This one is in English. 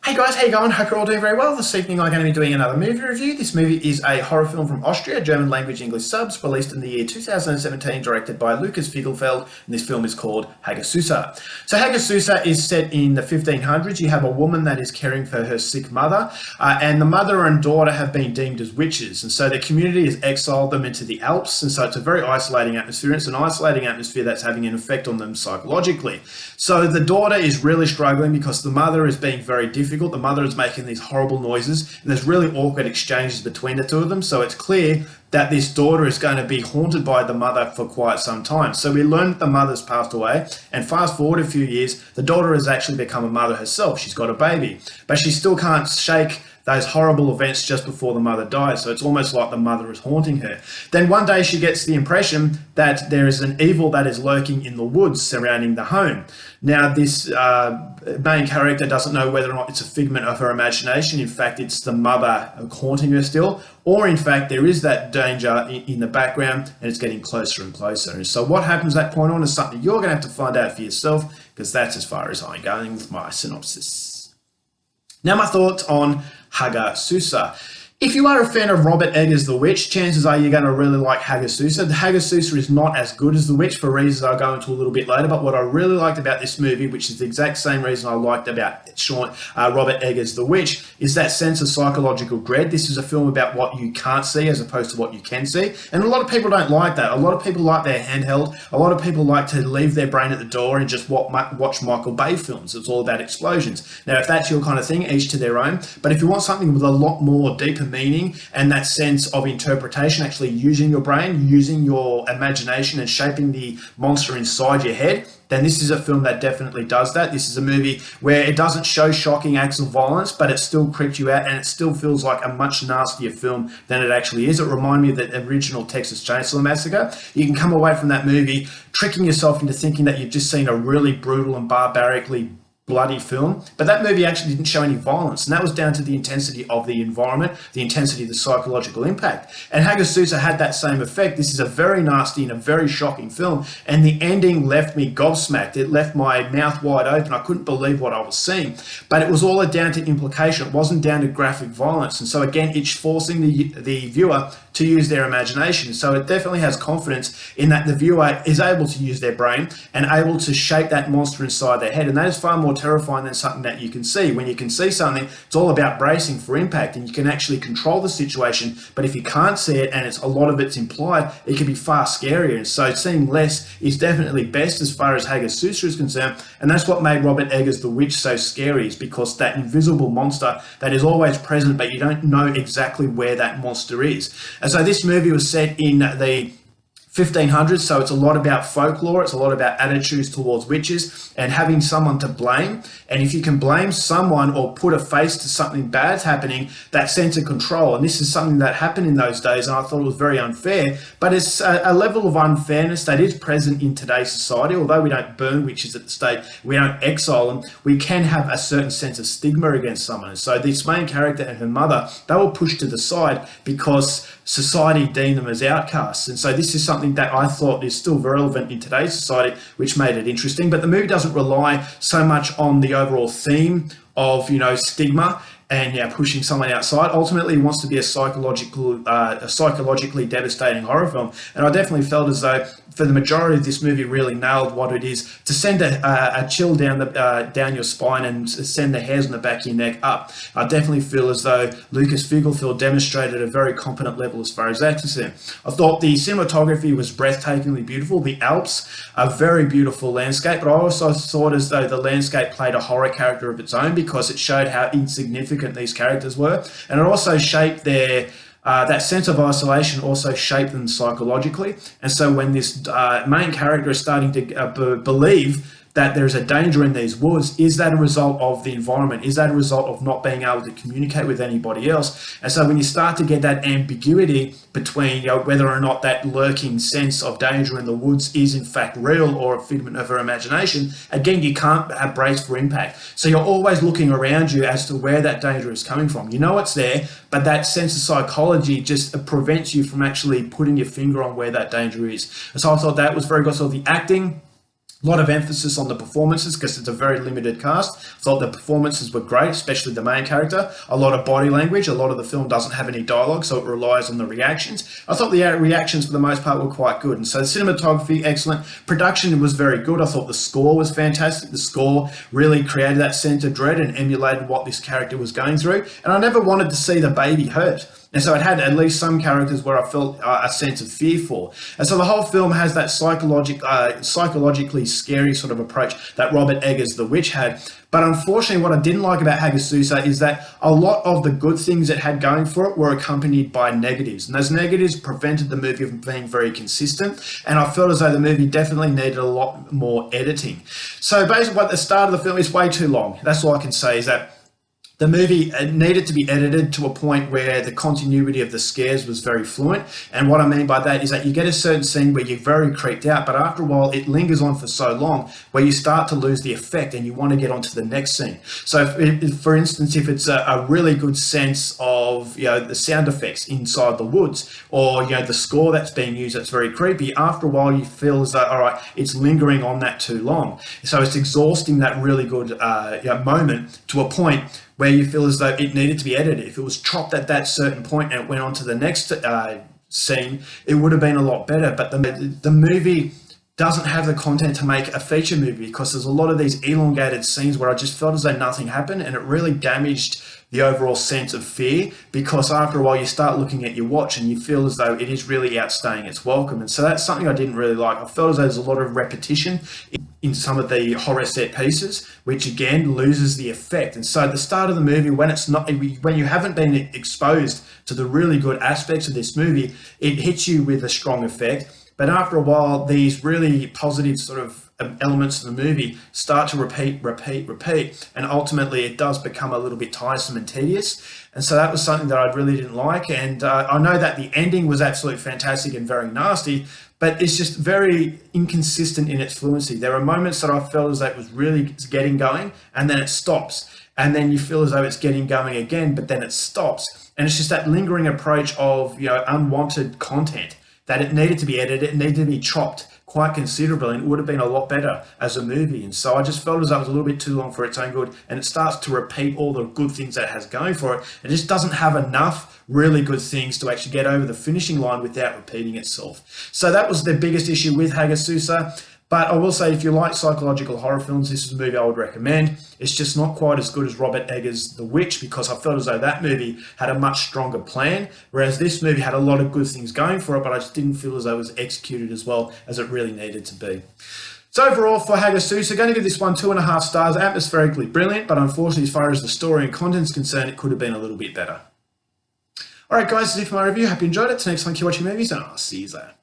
Hey guys, how you going? Hope you're all doing very well. This evening I'm going to be doing another movie review. This movie is a horror film from Austria, German language English subs, released in the year 2017, directed by Lukas Fiegelfeld, and this film is called Hagazusa. So Hagazusa is set in the 1500s. You have a woman that is caring for her sick mother, and the mother and daughter have been deemed as witches, and so the community has exiled them into the Alps, and so it's a very isolating atmosphere. It's an isolating atmosphere that's having an effect on them psychologically. So the daughter is really struggling because the mother is being very difficult. The mother is making these horrible noises, and there's really awkward exchanges between the two of them. So it's clear that this daughter is going to be haunted by the mother for quite some time. So we learn that the mother's passed away, and fast forward a few years, the daughter has actually become a mother herself. She's got a baby, but she still can't shake those horrible events just before the mother dies. So it's almost like the mother is haunting her. Then one day she gets the impression that there is an evil that is lurking in the woods surrounding the home. Now this main character doesn't know whether or not it's a figment of her imagination. In fact, it's the mother haunting her still, or in fact there is that danger in the background and it's getting closer and closer. And so what happens at that point on is something you're going to have to find out for yourself, because that's as far as I'm going with my synopsis. Now my thoughts on Hagazusa. If you are a fan of Robert Eggers' The Witch, chances are you're going to really like Hagazusa. The Hagazusa is not as good as The Witch for reasons I'll go into a little bit later, but what I really liked about this movie, which is the exact same reason I liked about Robert Eggers' The Witch, is that sense of psychological dread. This is a film about what you can't see as opposed to what you can see, and a lot of people don't like that. A lot of people like their handheld. A lot of people like to leave their brain at the door and just watch Michael Bay films. It's all about explosions. Now, if that's your kind of thing, each to their own, but if you want something with a lot more deeper meaning and that sense of interpretation, actually using your brain, using your imagination and shaping the monster inside your head, then this is a film that definitely does that. This is a movie where it doesn't show shocking acts of violence, but it still creeps you out and it still feels like a much nastier film than it actually is. It reminded me of the original Texas Chainsaw Massacre. You can come away from that movie tricking yourself into thinking that you've just seen a really brutal and barbarically bloody film, but that movie actually didn't show any violence, and that was down to the intensity of the environment, the intensity of the psychological impact. And Hagazusa had that same effect. This is a very nasty and a very shocking film, and the ending left me gobsmacked. It left my mouth wide open. I couldn't believe what I was seeing, but it was all down to implication. It wasn't down to graphic violence, and so again, it's forcing the viewer to use their imagination. So it definitely has confidence in that the viewer is able to use their brain and able to shape that monster inside their head, and that is far more terrifying than something that you can see. When you can see something, it's all about bracing for impact, and you can actually control the situation. But if you can't see it and a lot of it's implied, it can be far scarier. And so seeing less is definitely best as far as Hagazusa is concerned, and that's what made Robert Eggers' The Witch so scary, is because that invisible monster that is always present, but you don't know exactly where that monster is. And so this movie was set in the 1500s, so it's a lot about folklore, it's a lot about attitudes towards witches and having someone to blame. And if you can blame someone or put a face to something bad's happening, that sense of control, and this is something that happened in those days, and I thought it was very unfair, but it's a level of unfairness that is present in today's society. Although we don't burn witches at the stake, we don't exile them, we can have a certain sense of stigma against someone. So this main character and her mother, they were pushed to the side because society deemed them as outcasts. And so this is something that I thought is still relevant in today's society, which made it interesting. But the movie doesn't rely so much on the overall theme of, stigma and pushing someone outside. Ultimately, it wants to be a psychologically devastating horror film. And I definitely felt as though for the majority of this movie really nailed what it is to send a chill down your spine and send the hairs on the back of your neck up. I definitely feel as though Lukas Fiegelfeld demonstrated a very competent level as far as that's concerned. I thought the cinematography was breathtakingly beautiful. The Alps, a very beautiful landscape, but I also thought as though the landscape played a horror character of its own, because it showed how insignificant these characters were, and it also shaped their that sense of isolation also shaped them psychologically. And so when this main character is starting to believe that there's a danger in these woods, is that a result of the environment? Is that a result of not being able to communicate with anybody else? And so when you start to get that ambiguity between whether or not that lurking sense of danger in the woods is in fact real or a figment of her imagination, again, you can't brace for impact. So you're always looking around you as to where that danger is coming from. You know it's there, but that sense of psychology just prevents you from actually putting your finger on where that danger is. And so I thought that was very good. So the acting, A lot of emphasis on the performances because it's a very limited cast. I thought the performances were great, especially the main character. A lot of body language. A lot of the film doesn't have any dialogue, so it relies on the reactions. I thought the reactions for the most part were quite good. And so the cinematography, excellent. Production was very good. I thought the score was fantastic. The score really created that sense of dread and emulated what this character was going through. And I never wanted to see the baby hurt. And so it had at least some characters where I felt a sense of fear for. And so the whole film has that psychologically scary sort of approach that Robert Eggers' The Witch had. But unfortunately, what I didn't like about Hagazusa is that a lot of the good things it had going for it were accompanied by negatives. And those negatives prevented the movie from being very consistent. And I felt as though the movie definitely needed a lot more editing. So basically, at the start of the film is way too long. That's all I can say is that the movie needed to be edited to a point where the continuity of the scares was very fluent. And what I mean by that is that you get a certain scene where you're very creeped out, but after a while it lingers on for so long where you start to lose the effect and you want to get on to the next scene. So for instance, if it's a really good sense of, the sound effects inside the woods, or, the score that's being used that's very creepy, after a while you feel as though, all right, it's lingering on that too long. So it's exhausting that really good moment to a point where you feel as though it needed to be edited. If it was chopped at that certain point and it went on to the next scene, it would have been a lot better. But the movie doesn't have the content to make a feature movie because there's a lot of these elongated scenes where I just felt as though nothing happened, and it really damaged the overall sense of fear, because after a while you start looking at your watch and you feel as though it is really outstaying its welcome. And so that's something I didn't really like. I felt as though there's a lot of repetition in some of the horror set pieces, which again loses the effect. And so at the start of the movie, when you haven't been exposed to the really good aspects of this movie, it hits you with a strong effect. But after a while, these really positive sort of elements of the movie start to repeat, and ultimately it does become a little bit tiresome and tedious. And so that was something that I really didn't like. And I know that the ending was absolutely fantastic and very nasty, but it's just very inconsistent in its fluency. There are moments that I felt as though it was really getting going, and then it stops. And then you feel as though it's getting going again, but then it stops. And it's just that lingering approach of, unwanted content, that it needed to be edited, it needed to be chopped quite considerably, and it would have been a lot better as a movie. And so I just felt as though it was a little bit too long for its own good, and it starts to repeat all the good things that it has going for it. It just doesn't have enough really good things to actually get over the finishing line without repeating itself. So that was the biggest issue with Hagazusa. But I will say, if you like psychological horror films, this is a movie I would recommend. It's just not quite as good as Robert Eggers' The Witch, because I felt as though that movie had a much stronger plan, whereas this movie had a lot of good things going for it, but I just didn't feel as though it was executed as well as it really needed to be. So overall, for Hagazusa, going to give this one 2.5 stars. Atmospherically brilliant, but unfortunately, as far as the story and content is concerned, it could have been a little bit better. All right, guys, that's it for my review. Hope you enjoyed it. Till next time, keep watching movies, and I'll see you there.